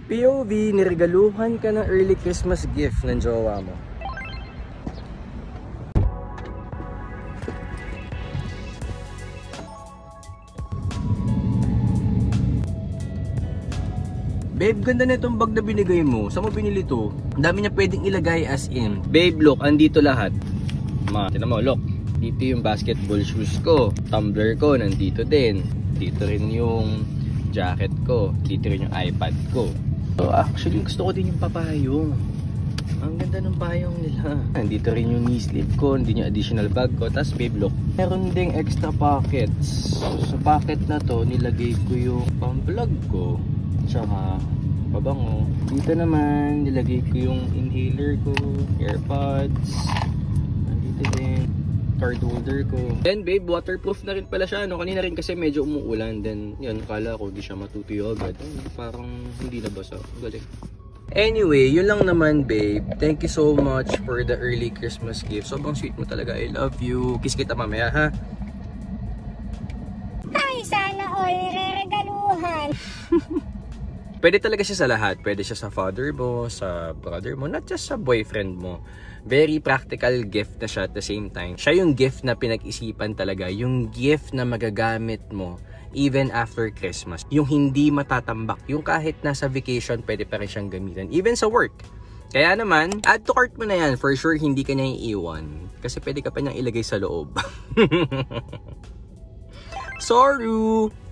POV, niregaluhan ka ng early Christmas gift ng jowa mo. Babe, ganda na itong bag na binigay mo. Saan mo binili to? Ang dami niya pwedeng ilagay as in. Babe, look, andito lahat. Tignan mo, look. Dito yung basketball shoes ko. Tumbler ko, nandito din. Dito rin yung jacket ko. Dito rin yung iPad ko. So, actually, gusto ko din yung papayong. Ang ganda ng payong nila. Nandito rin yung knee sleeve ko. Hindi yung additional bag ko. Tapos, babe, look. Meron ding extra pockets. So, sa pocket na to, nilagay ko yung pang-vlog ko. Tsaka pabango. Dito naman nilagay ko yung inhaler ko, AirPods. Nandito din card holder ko. Then babe, waterproof na rin pala siya. No? Kanina rin kasi medyo umuulan. Then yun, kala ko di siya matutuyo agad. Parang hindi nabasa. Galing. Anyway, yun lang naman babe. Thank you so much for the early Christmas gift. Sobrang sweet mo talaga. I love you. Kiss kita mamaya ha. Ay, sana all nireregaluhan. Pwede talaga siya sa lahat. Pwede siya sa father mo, sa brother mo, not just sa boyfriend mo. Very practical gift na siya at the same time. Siya yung gift na pinag-isipan talaga. Yung gift na magagamit mo even after Christmas. Yung hindi matatambak. Yung kahit nasa vacation, pwede pa rin siyang gamitin. Even sa work. Kaya naman, add to cart mo na yan. For sure, hindi ka niya iiwan. Kasi pwede ka pa niyang ilagay sa loob. Sorry!